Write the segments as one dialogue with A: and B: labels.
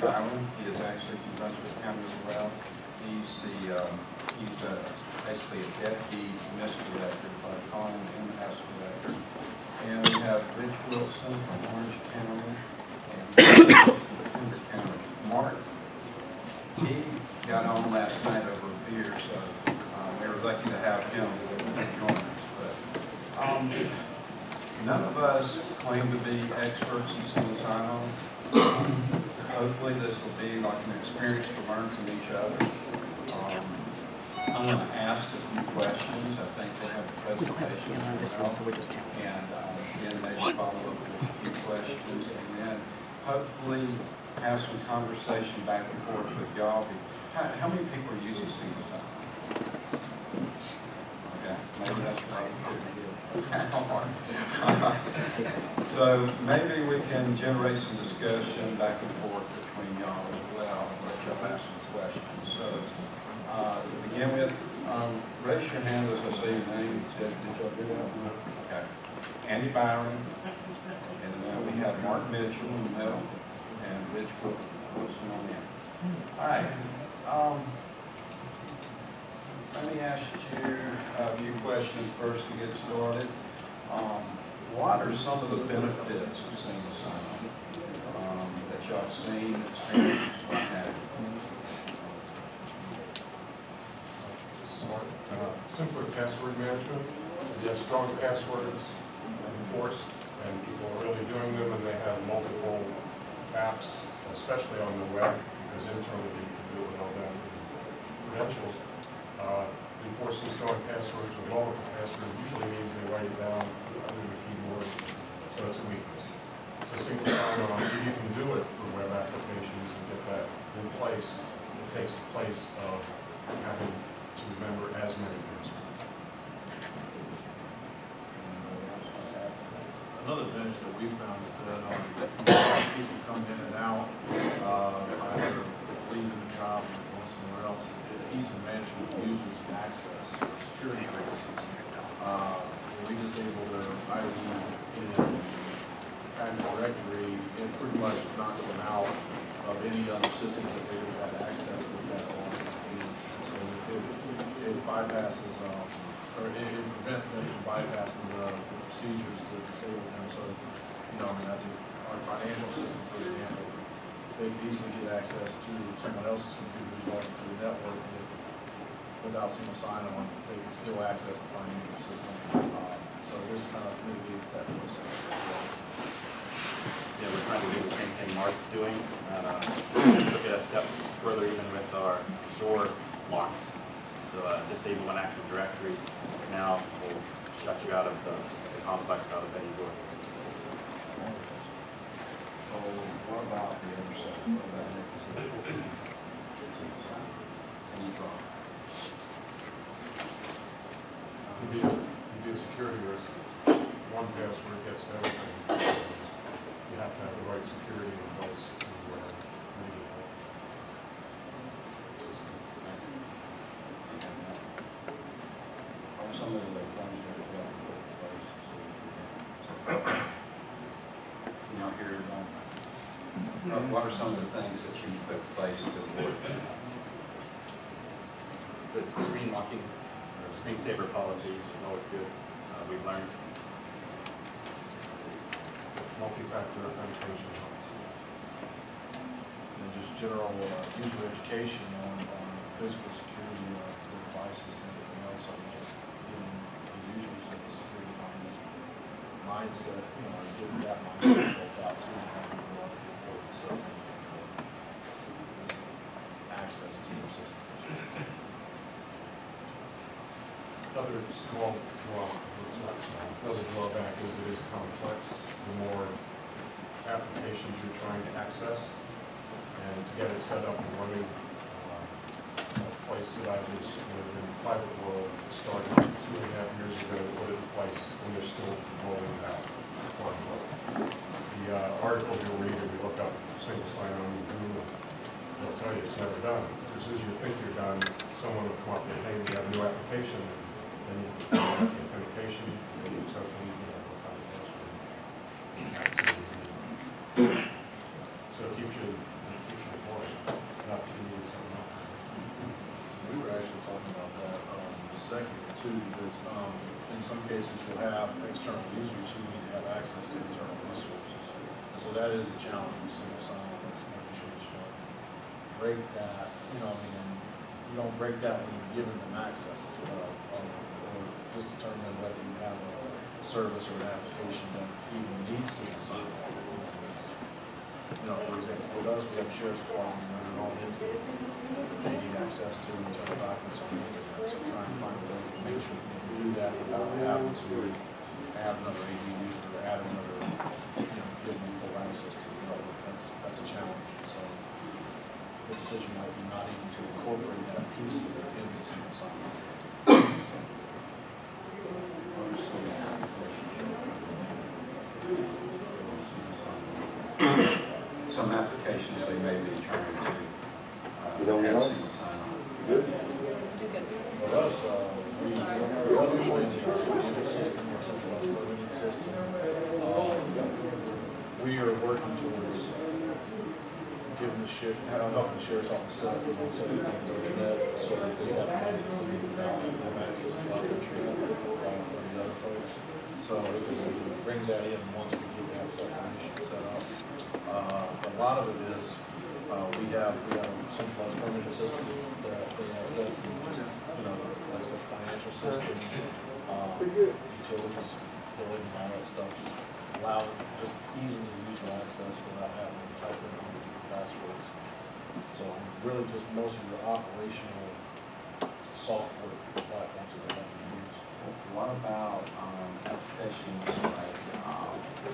A: Byron. He is actually from Brunswick County as well. He's basically a deputy municipal director, but calling him in-house director. And we have Rich Wilson from Orange County and Kansas County. Mark, he got on last night over a beer, so we were lucky to have him join us. But none of us claim to be experts in single sign-on. Hopefully this will be like an experience to learn from each other. I'm going to ask a few questions. I think they have a presentation.
B: We don't have to stand on this one, so we're just telling.
A: And then maybe follow up with a few questions, and then hopefully have some conversation back and forth with y'all. How many people are using single sign? Okay, maybe that's right. So maybe we can generate some discussion back and forth between y'all as well, and let y'all ask some questions. So to begin with, raise your hand as I say your name. Did y'all do that? Okay. Andy Byron, and then we have Mark Mitchell in the middle, and Rich Wilson on the end. All right. Let me ask you a few questions first to get started. What are some of the benefits of single sign-on that y'all have seen, experienced, what have you?
C: Simpler password management. You have strong passwords enforced, and people are really doing them, and they have multiple apps, especially on the web, because internally you can do it without that credentials. Enforcing strong passwords or multiple passwords usually means they write it down under the keyboard, so it's a weakness. So single sign-on, you can do it for web applications and get that in place. It takes the place of having to remember as many passwords.
D: Another advantage that we found is that people come in and out, either leaving the job and going somewhere else. Ease of management of users and access for security purposes. We disable their ID in Active Directory, it pretty much knocks them out of any other systems that they would have had access with that on. So it bypasses, or it prevents them from bypassing the procedures to disable them. So, I think our financial system, for example, they could easily get access to someone else's computer who's logged into the network. Without single sign-on, they can still access the financial system. So this kind of mitigates that risk.
E: Yeah, we're trying to do the same thing Mark's doing. Took it a step further even with our door locks. So disable an Active Directory now will shut you out of the complex, out of any door.
A: So what about the other side? What about any problem?
C: You'd be a security risk. One password gets to everything. You have to have the right security in place.
A: Or some of the ones that have got to put in place. Here, what are some of the things that you put in place to avoid that?
E: The screen locking, or screensaver policy is always good. We've learned.
C: Multi-factor authentication.
D: And just general user education on physical security for devices and everything else. I mean, just giving the users of the security mindset, getting that mindset built out too, and how people realize the importance of this access to your system.
C: Another small drawback, it's not small, another drawback is it is complex. The more applications you're trying to access, and to get it set up and running, a place that I was in the private world started 2.5 years ago, put it in place, and they're still rolling it out. The article you'll read, if you look up single sign-on in Google, they'll tell you it's never done. As soon as you think you're done, someone will come up and, hey, we have a new application. Then you put the authentication, and you token, so it keeps you
D: too, because, in some cases you'll have external users who need to have access to internal resources. And so that is a challenge with single sign-on, is making sure that you don't break that, and you don't break that when you're giving them access as well. Or just determine whether you have a service or an application that even needs single sign-on. For example, with us, we have a sheriff's department, and we're all into they need access to internal documents on the internet, so trying to find a way to make sure we can do that without having to add another AD user or add another, give them full access to that's a challenge. So the decision might be not even to incorporate that piece of it into single sign-on.
A: Some applications they may be trying to
F: You don't
A: add
F: know?
A: single sign-on.
F: Good.
D: For us, it's managing our financial system, our centralized permitting system. We are working towards giving helping the sheriff's office set up on the internet so that they have access to our country for the other folks. So we can bring that in once we get that separation set up. A lot of it is, we have a centralized permitting system that they access, and just, like I said, financial systems, utilities, buildings, all that stuff, just allow just easily user access without having to type in passwords. So really just most of your operational software platforms that they have to use.
A: What about applications like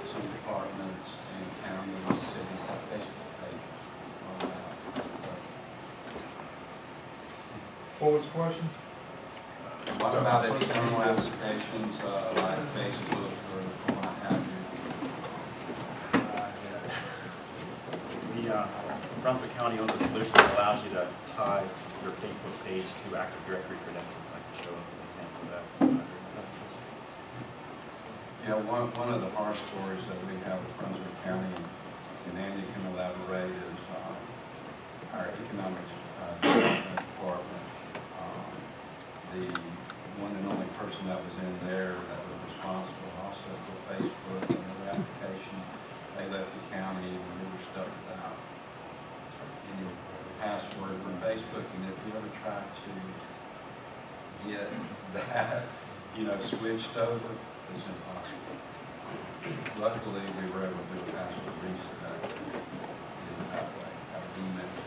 A: some departments and counties, cities have Facebook page?
G: What was the question?
A: What about external applications like Facebook or what have you?
E: Brunswick County owns a solution that allows you to tie your Facebook page to Active Directory credentials. I can show an example of that.
A: One of the horror stories that we have with Brunswick County, and Andy can elaborate, is our economics development department. The one and only person that was in there that was responsible also for Facebook and other application, they left the county and we were stuck without any password from Facebook. And if you ever try to get that, switched over, it's impossible. Luckily, we were able to do a password reset that way, have an email to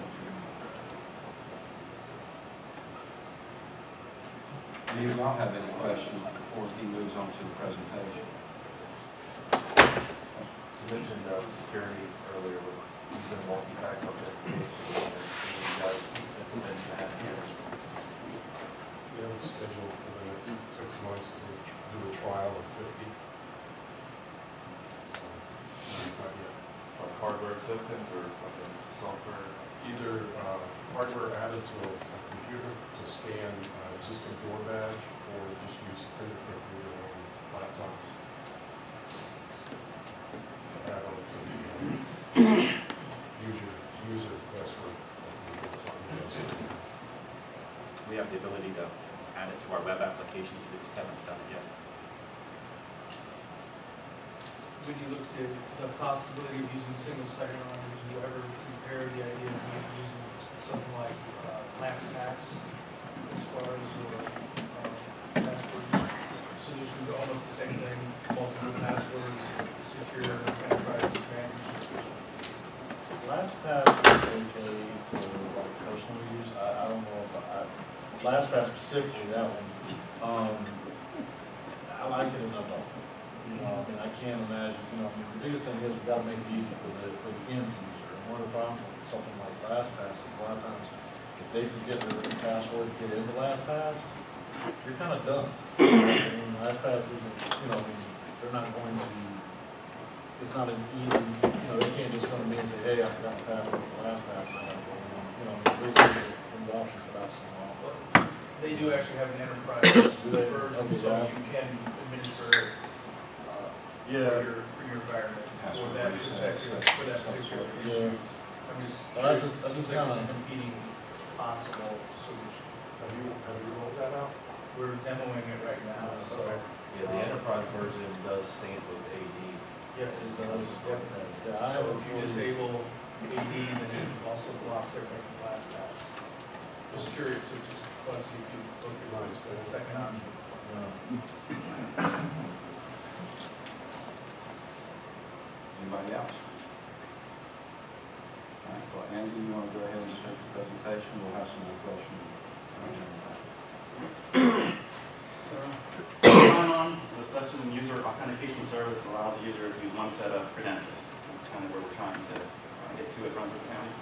A: Any of y'all have any questions before he moves on to the presentation?
H: You mentioned security earlier with using multi-factor authentication, and you guys implemented that here.
C: We have a schedule for the next 6 months to do a trial of 50. It's not yet.
H: Like hardware tokens or like a software?
C: Either hardware added to a computer to scan existing door badge, or just use a fingerprint reader on laptops. Add on to the user password.
E: We have the ability to add it to our web applications. We just haven't done it yet.
G: When you looked at the possibility of using single sign-on, did you ever compare the idea of using something like LastPass as far as your password solution, to almost the same thing, multiple passwords, secure enterprise management?
D: LastPass is okay for like personal use. I don't know if LastPass specifically, that one, I like it and I don't. I can't imagine, the biggest thing is we've got to make it easy for the end user. And one of the problems with something like LastPass is a lot of times if they forget their password to get into LastPass, you're kind of done. LastPass isn't, they're not going to, it's not an easy, they can't just come to me and say, hey, I forgot my password for LastPass. And I have to, those are the options that I've seen.
G: They do actually have an enterprise version,
D: Okay,
G: so
D: yeah.
G: you can administer
D: Yeah.
G: for your environment, for
A: Password
G: that
A: reset,
G: particular issue.
D: But I just
G: seems like
D: kinda-
G: it's a competing possible solution.
C: Have you rolled that out?
G: we're demoing it right now, so.
H: Yeah, the enterprise version does sync with AD.
G: Yes, it does. Yep.
D: I
G: So
D: would
G: if you disable AD, then it also blocks everything from LastPass. Just curious, so just want to see if you look at the second option.
A: Anybody else? All right, well, Andy, you want to go ahead and start the presentation? We'll have some more questions.
E: So, sign-on is a session user authentication service that allows a user to use one set of credentials. That's kind of where we're trying to get to at Brunswick County.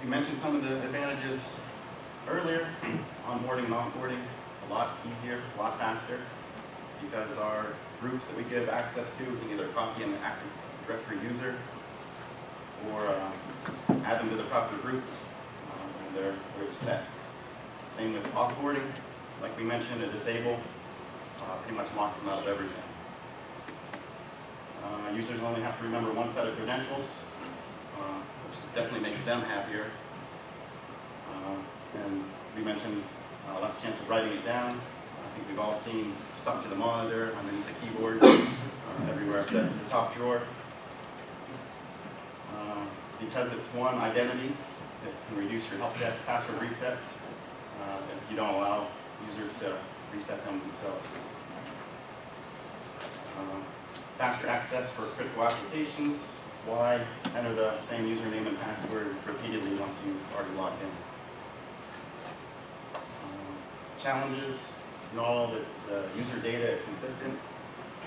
E: We mentioned some of the advantages earlier, onboarding and offboarding, a lot easier, a lot faster, because our groups that we give access to, we can either copy an Active Directory user or add them to the proper groups, and they're set. Same with offboarding, like we mentioned, a disable pretty much locks them out of everything. Users only have to remember one set of credentials, which definitely makes them happier. And we mentioned less chance of writing it down. I think we've all seen stuck to the monitor, underneath the keyboard, everywhere at the top drawer. Because it's one identity, it can reduce your help desk password resets if you don't allow users to reset them themselves. Faster access for critical applications. Why enter the same username and password repeatedly once you've already logged in? Challenges, not all the user data is consistent.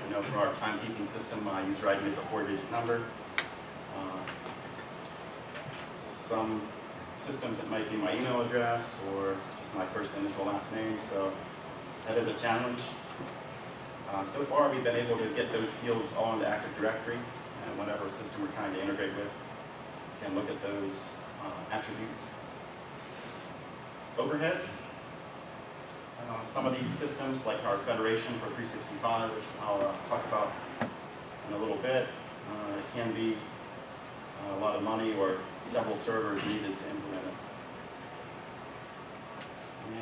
E: I know for our timekeeping system, user ID is a 4-digit number. Some systems it might be my email address or just my first initial last name, so that is a challenge. So far we've been able to get those fields all into Active Directory, and whatever system we're trying to integrate with can look at those attributes. Overhead. Some of these systems, like our Federation for 365, which I'll talk about in a little bit, it can be a lot of money or several servers needed to implement it.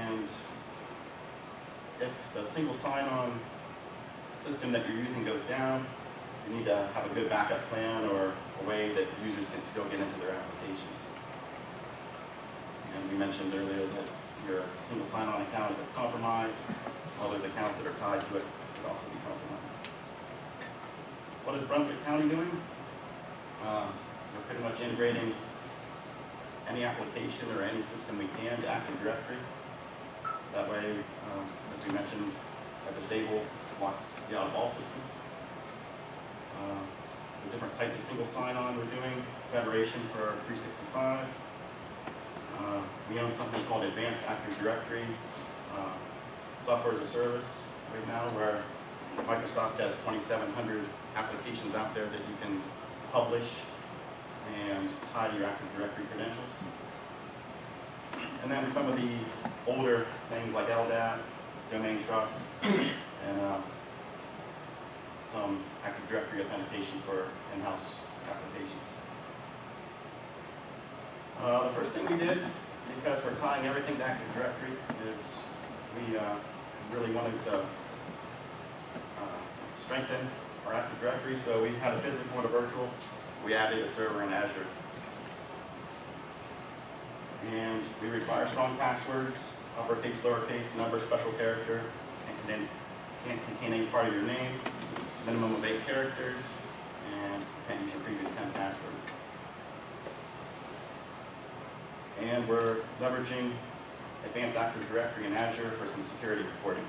E: And if the single sign-on system that you're using goes down, you need to have a good backup plan or a way that users can still get into their applications. And we mentioned earlier that your single sign-on account, if it's compromised, all those accounts that are tied to it could also be compromised. What is Brunswick County doing? We're pretty much integrating any application or any system we can to Active Directory. That way, as we mentioned, a disable blocks you out of all systems. The different types of single sign-on we're doing, Federation for 365. We own something called Advanced Active Directory Software as a Service right now, where Microsoft has 2,700 applications out there that you can publish and tie to your Active Directory credentials. And then some of the older things like LDAP, domain trust, and some Active Directory authentication for in-house applications. The first thing we did, because we're tying everything to Active Directory, is we really wanted to strengthen our Active Directory. So we had a physical and a virtual. We added a server in Azure. And we require strong passwords, uppercase, lowercase, number, special character, and can't contain any part of your name, minimum of 8 characters, and can't use your previous 10 passwords. And we're leveraging Advanced Active Directory in Azure for some security reporting.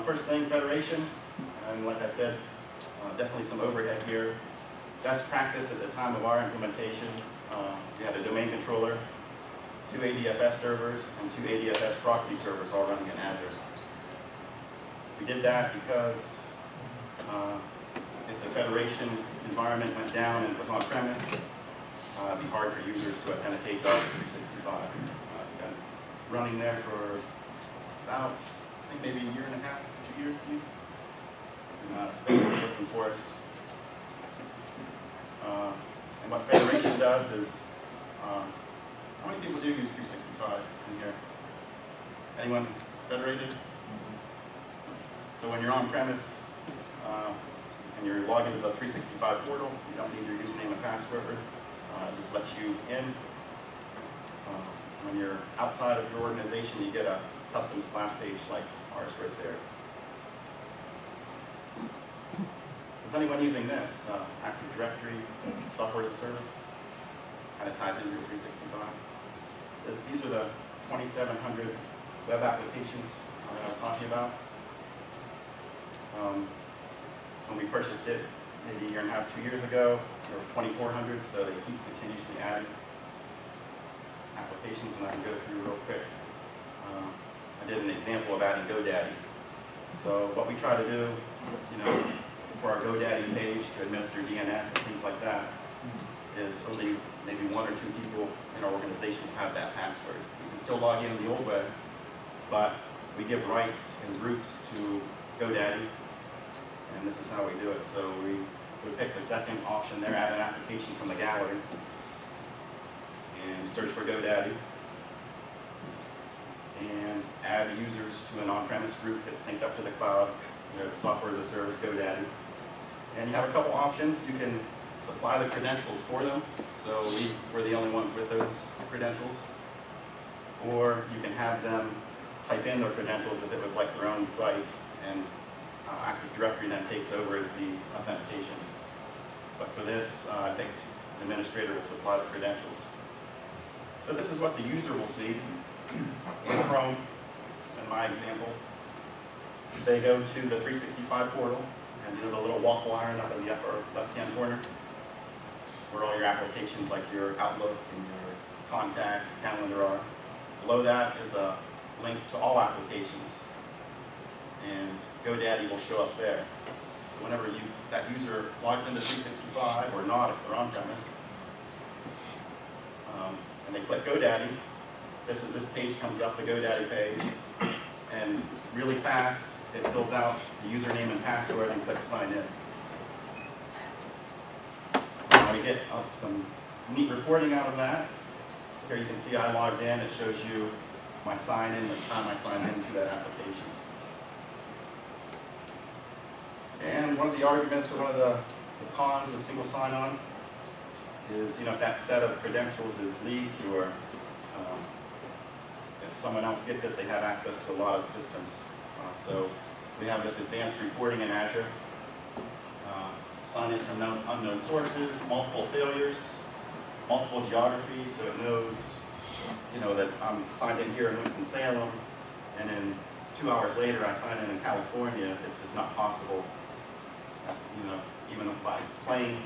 E: First thing, Federation, and like I said, definitely some overhead here. Best practice at the time of our implementation, we had a domain controller, 2 ADFS servers, and 2 ADFS proxy servers all running in Azure. We did that because if the Federation environment went down and was on premise, it'd be hard for users to authenticate to Office 365. It's been running there for about, I think maybe a year and a half, 2 years. It's been working for us. And what Federation does is How many people do use 365 in here? Anyone federated? So when you're on premise and you're logged into the 365 portal, you don't need your username and password. It just lets you in. When you're outside of your organization, you get a custom splash page like ours right there. Is anyone using this? Active Directory, software as a service? Kind of ties into your 365. These are the 2,700 web applications that I was talking about. When we purchased it, maybe a year and a half, 2 years ago, there were 2,400, so they keep continuously adding applications, and I can go through real quick. I did an example of adding GoDaddy. So what we try to do, for our GoDaddy page to administer DNS and things like that, is only maybe 1 or 2 people in our organization have that password. You can still log in the old way, but we give rights and groups to GoDaddy, and this is how we do it. So we pick the second option there, add an application from the gallery, and search for GoDaddy, and add users to an on-premise group that's synced up to the cloud, the software as a service GoDaddy. And you have a couple options. You can supply the credentials for them, so we're the only ones with those credentials. Or you can have them type in their credentials if it was like their own site, and Active Directory then takes over as the authentication. But for this, I think the administrator will supply the credentials. So this is what the user will see in Chrome, in my example. They go to the 365 portal, and the little waffle iron up in the upper left-hand corner, where all your applications like your Outlook and your contacts, calendar are. Below that is a link to all applications, and GoDaddy will show up there. So whenever that user logs into 365 or not, if they're on premise, and they click GoDaddy, this page comes up, the GoDaddy page, and really fast it fills out the username and password and click sign in. We get some neat reporting out of that. Here you can see I logged in. It shows you my sign in, the time I signed into that application. And one of the arguments, or one of the cons of single sign-on is, if that set of credentials is leaked, or if someone else gets it, they have access to a lot of systems. So we have this advanced reporting in Azure. Sign in from unknown sources, multiple failures, multiple geographies, so it knows, that I'm signed in here in Winston-Salem, and then 2 hours later I sign in California. It's just not possible. That's, even by plane.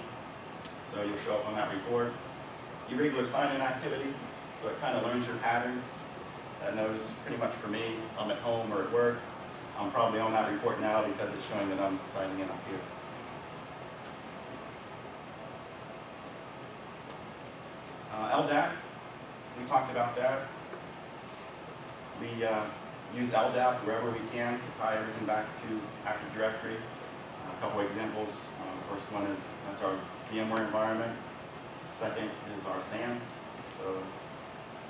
E: So you'll show up on that report. Irregular sign-in activity, so it kind of learns your patterns. It knows pretty much for me, I'm at home or at work. I'm probably on that report now because it's showing that I'm signing in up here. LDAP, we talked about that. We use LDAP wherever we can to tie everything back to Active Directory. A couple examples. First one is, that's our VMware environment. Second is our SAN. So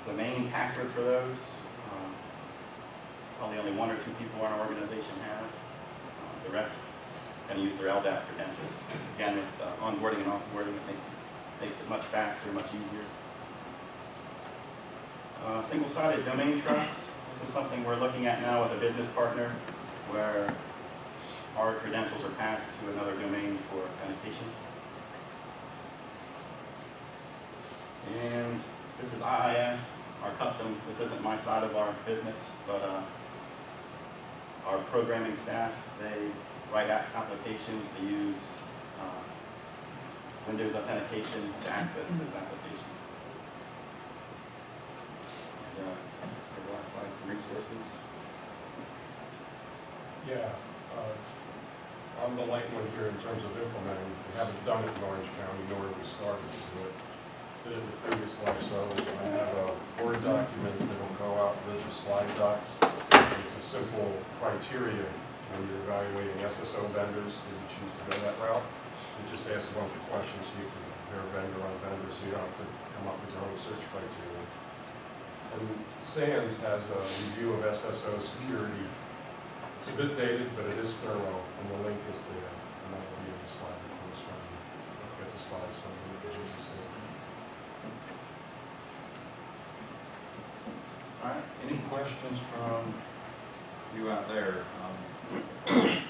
E: the main password for those, probably only 1 or 2 people in our organization have. The rest can use their LDAP credentials. Again, with onboarding and offboarding, it makes it much faster, much easier. Single-sided domain trust. This is something we're looking at now with a business partner, where our credentials are passed to another domain for authentication. And this is IIS, our custom. This isn't my side of our business, but our programming staff, they write applications. They use Windows authentication to access those applications. And the last slide, some resources.
C: Yeah, I'm the light one here in terms of implementing. We haven't done it in Orange County, nor have we started to do it. Did it in the previous life, so I have a Word document that will go out with just slide docs. It's a simple criteria when you're evaluating SSO vendors, if you choose to go that route. It just asks a bunch of questions so you can compare vendor on vendor, so you don't have to come up with your own search criteria. And Sands has a review of SSO security. It's a bit dated, but it is thorough, and the link is there. And that will be in the slide that comes from, get the slides from the Jesus.
A: All right, any questions from you out there? Questions?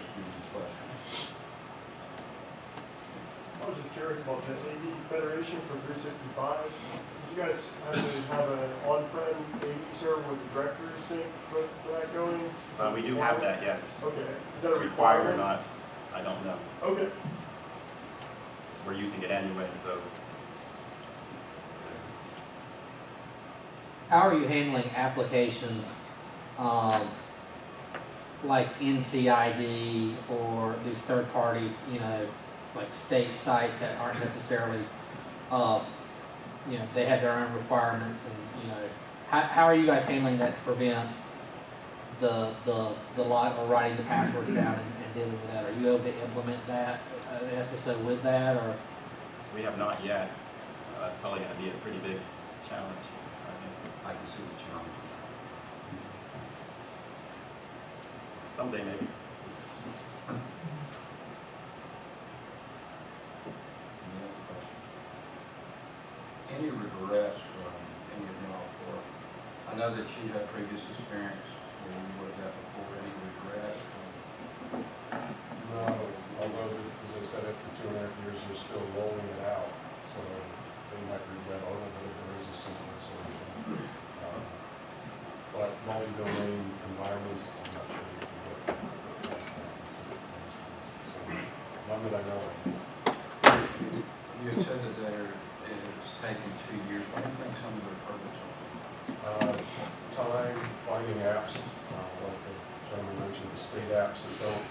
F: I was just curious about the AV Federation for 365. Did you guys have to have an on-prem AV server with the directory sync for that going?
E: We do have that, yes.
F: Okay.
E: Is
F: Is that
E: it
F: a
E: required or
F: requirement?
E: not? I don't know.
F: Okay.
E: We're using it anyway, so.
B: How are you handling applications, like NCID or these third-party, like state sites that aren't necessarily, they have their own requirements and, how are you guys handling that to prevent the lot or writing the passwords down and dealing with that? Are you able to implement that, SSO with that, or?
E: We have not yet. It's probably going to be a pretty big challenge.
A: I can see the challenge.
E: Someday maybe.
A: Any other questions? Any regrets from any of y'all for, I know that you had previous experience where you worked out before, any regrets from?
C: No, although, as I said, after 2.5 years, they're still rolling it out, so they might regret a little bit if there is a simpler solution. But multi-domain environments, I'm not sure you can get. So, none that I know of.
A: You had said that it's taken 2 years. What do you think some of the hurdles are?
C: Time, finding apps, like the gentleman mentioned, the state apps that don't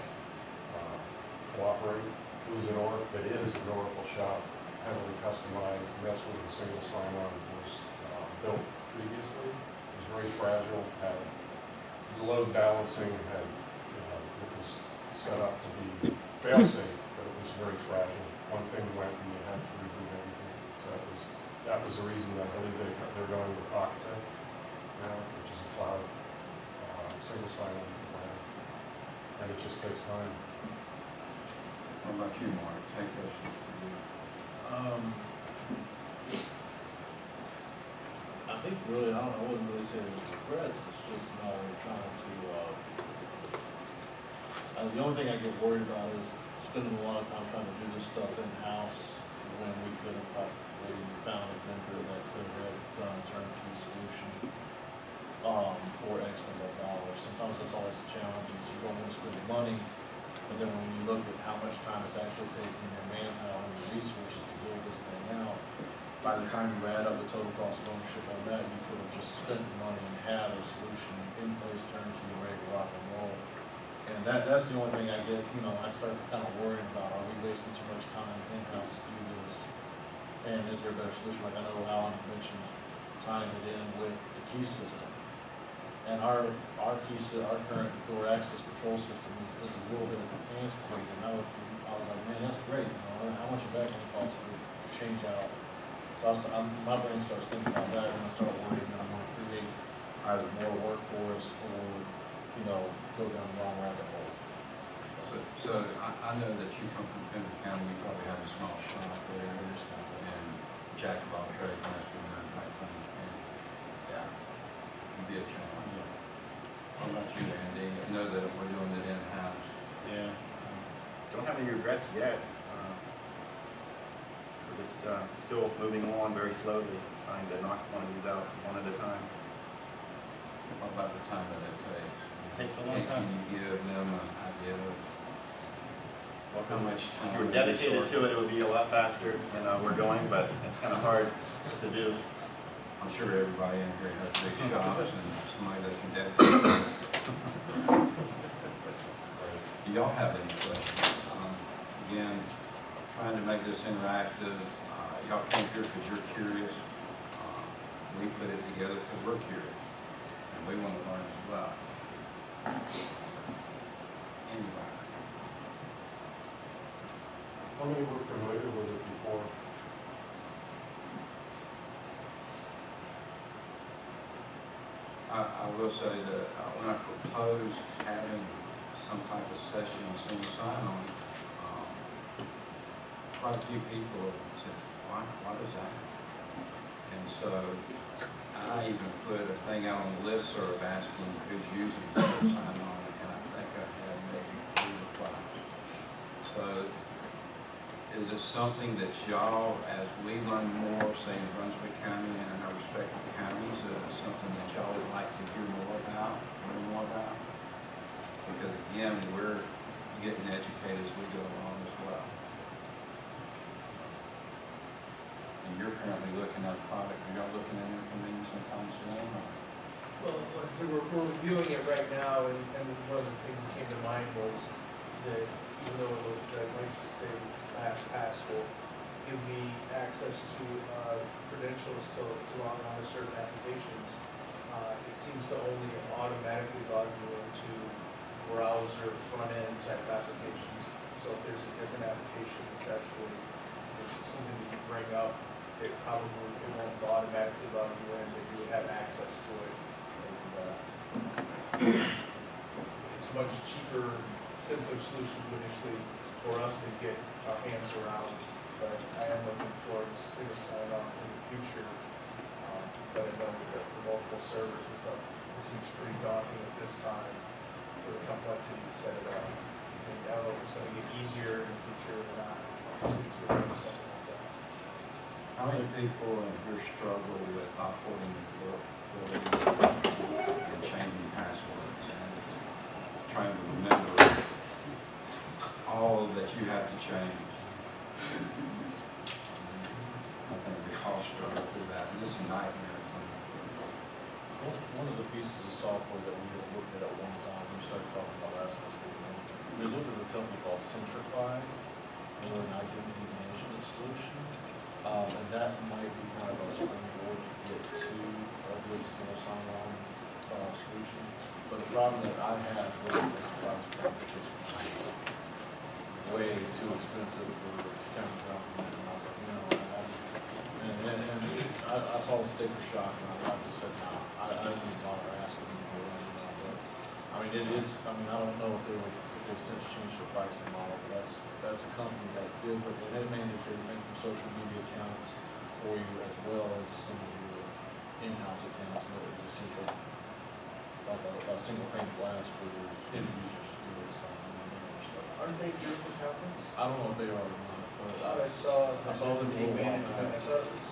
C: cooperate. It is an Oracle shop, heavily customized, and that's where the single sign-on was built previously. It was very fragile, had load balancing, it was set up to be fail-safe, but it was very fragile. One thing went and you had to reboot everything. So that was the reason I believe they're going with Okta now, which is a cloud single sign-on plan, and it just takes time.
A: What about you, Mark? Same question for you.
D: I think really, I wouldn't really say there's regrets, it's just a matter of trying to, the only thing I get worried about is spending a lot of time trying to do this stuff in-house when we could have probably found a vendor that could have done a turnkey solution, for X number of dollars. Sometimes that's always a challenge, is you don't want to spend the money, but then when you look at how much time it's actually taking your manpower and your resources to build this thing out, by the time you add up the total cost of ownership on that, you could have just spent the money and had a solution in place, turnkey, and ready to rock and roll. And that's the only thing I get, I start kind of worrying about, are we wasting too much time in-house to do this? And is there a better solution? Like I know Alan mentioned tying it in with the key system. And our current door access control system is a little bit antiquated. And I was like, man, that's great. How much is that going to cost to change out? So my brain starts thinking about that, and I start worrying that I'm going to create either more work for us or, go down the wrong rabbit hole.
A: So I know that you come from Pender County, you probably have a small shop there, and jack of all trades, master of none type thing. And, yeah, it'd be a challenge. What about you, Andy? I know that we're doing it in-house.
E: Yeah. Don't have any regrets yet. We're just still moving along very slowly, trying to knock one of these out one at a time.
A: What about the time that it takes?
E: It takes a long
A: Can
E: time.
A: you give them an idea of how much time?
E: If you were dedicated to it, it would be a lot faster than we're going, but it's kind of hard to do.
A: I'm sure everybody in here has big shops and somebody that can dedicate. Do y'all have any questions? Again, trying to make this interactive. Y'all came here because you're curious. We put it together because we're curious, and we want to learn as well. Anybody?
C: How many were familiar with it before?
A: I will say that when I proposed having some type of session on single sign-on, quite a few people said, why is that? And so I even put a thing out on the listserv asking who's using single sign-on, and I think I had maybe 3 replies. So is it something that y'all, as we learn more, say in Brunswick County and in our respective counties, is it something that y'all would like to hear more about, learn more about? Because again, we're getting educated as we go along as well. And you're currently looking at a product, are y'all looking at implementing sometime soon? Or?
G: Well, like I said, we're reviewing it right now, and one of the things that came to mind was that even though the license say LastPass will give me access to credentials to log on to certain applications, it seems to only automatically log you into browser front-end type applications. So if there's a different application that's actually, it's something that you bring up, it won't automatically log you in, but you would have access to it. And it's much cheaper, simpler solution to initially for us to get our hands around. But I am looking towards single sign-on in the future. But I know with the multiple servers and stuff, it seems pretty daunting at this time for the complexity to set it up. And I don't know if it's going to get easier in the future or not. Something like that.
A: How many people in here struggle with operating employees and changing passwords and trying to remember all that you have to change? I think we all struggle through that, and it's a nightmare.
D: One of the pieces of software that we had looked at one time, we started talking about last week, we looked at a company called Centrify, and they're an identity management solution. And that might be kind of a springboard to get to a good single sign-on solution. But the problem that I have with this project is just way too expensive for county government. And I was like, I saw the sticker shock and I just said, no, I didn't bother asking people. But I mean, I don't know if they've since changed their pricing model, but that's a company that did, but they managed everything from social media accounts for you as well as some of your in-house accounts, and it was essentially like a single pane of glass for your end users to do this.
G: Aren't they group accountants?
D: I don't know if they are or not, but
G: I saw
D: them
G: the
D: roll
G: management,
D: back.
G: I thought it was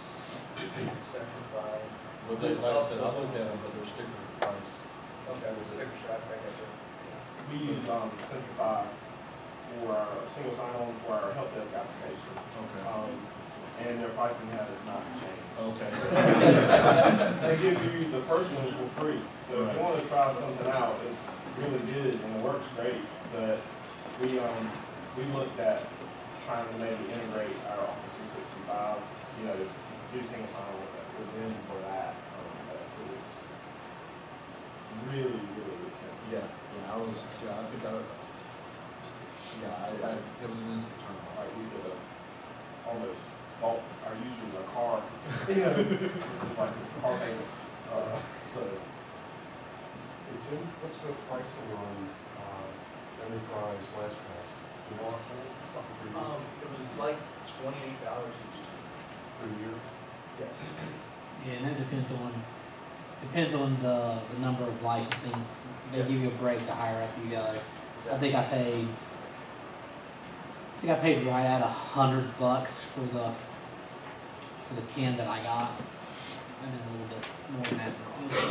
G: Centrify.
D: But they, like I said, I looked at them, but they're sticker price.
G: Okay, it was sticker shock, I got you.
F: We use Centrify for our single sign-on for our help desk application.
D: Okay.
F: And their pricing has not changed.
D: Okay.
F: They give you the first one for free. So if you want to try something out, it's really good and it works great. But we looked at trying to maybe integrate our Office 365, do single sign-on with them for that. It was really, really expensive.
D: Yeah, I think it was an instant turn off.
F: Like we could almost bought our users a car, like car payments. So,
C: Hey Tim, what's the pricing on enterprise LastPass? Do you want to
G: It was like $28
C: per year?
G: Yes.
B: Yeah, and that depends on the number of licensing. They give you a break the higher up you go. I think I paid right at $100 for the 10 that I got, and then a little bit more than that.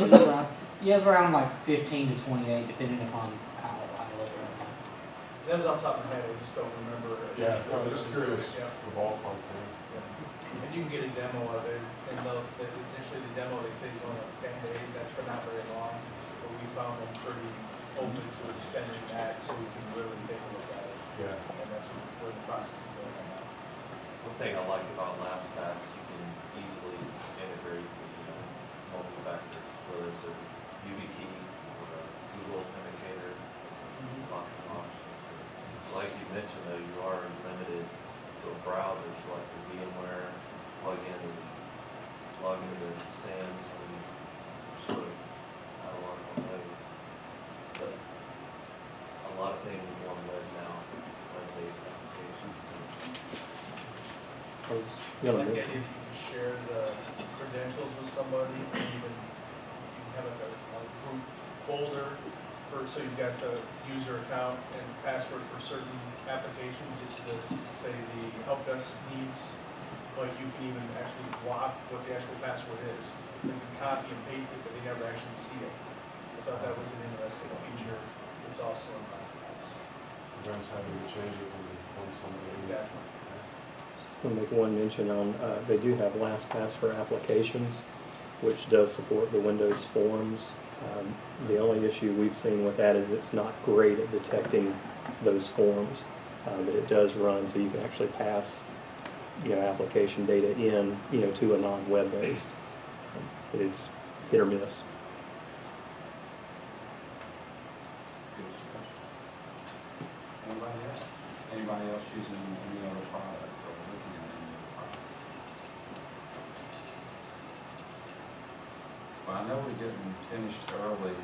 B: It was around, yeah, it was around like 15 to 28, depending upon how I look at it.
G: That was off the top of my head, I just don't remember.
C: Yeah, I was just curious,
G: Yeah.
C: the ballpark thing.
G: And you can get a demo of it, and initially the demo, they say is only 10 days, that's for not very long, but we found them pretty open to extending that, so we can really take a look at it,
C: Yeah.
G: and that's where the process is going right now.
H: One thing I like about LastPass, you can easily integrate the multi-factor, whether it's a YubiKey or a Google Authenticator, lots of options. Like you mentioned though, you are limited to a browser, so like the VMware, plug in and log into SANS, and sort of, I
I: Yellow.
G: Like, if you share the credentials with somebody, and even you can have like a group folder for, so you've got the user account and password for certain applications, it's the, say, the help desk needs, but you can even actually block what the actual password is. You can copy and paste it, but they never actually see it. I thought that was an interesting feature. It's also in LastPass.
C: Prevents having to change it when somebody.
G: Exactly.
I: I'll make one mention on, they do have LastPass for applications, which does support the Windows forms. The only issue we've seen with that is it's not great at detecting those forms, but it does run, so you can actually pass, application data in, to a non-web based. But it's hit or miss.
A: Good discussion. Anybody else? Anybody else using any other product or looking at any other product? Well, I know we're getting finished early.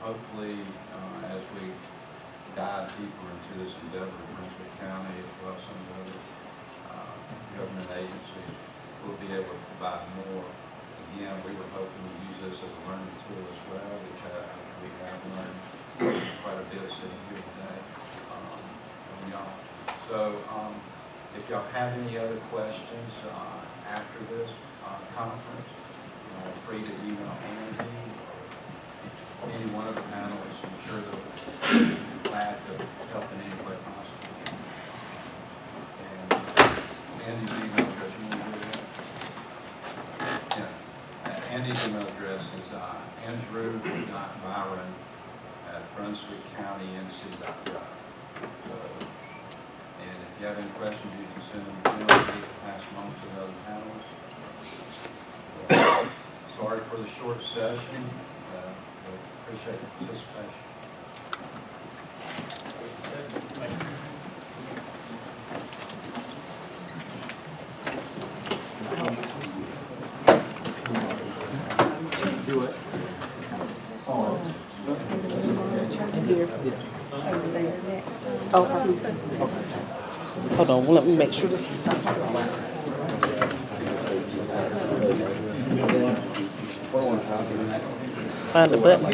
A: Hopefully, as we dive deeper into this endeavor in Brunswick County, as well as some of the other government agencies, we'll be able to provide more. Again, we were hoping to use this as a learning tool as well, which we have learned quite a bit sitting here today from y'all. So if y'all have any other questions after this conference, free to email Andy or any one of the panelists. I'm sure they'll be glad to help in any way possible. And Andy's email address, you want to do that? Yeah. Andy's email address is andrew.byron@brunswickcountync.gov. And if you have any questions, you can send them to me, pass them on to the other panelists. Sorry for the short session, but appreciate your participation.
I: Do it.
J: Hold on, let me make sure this is. Find the button.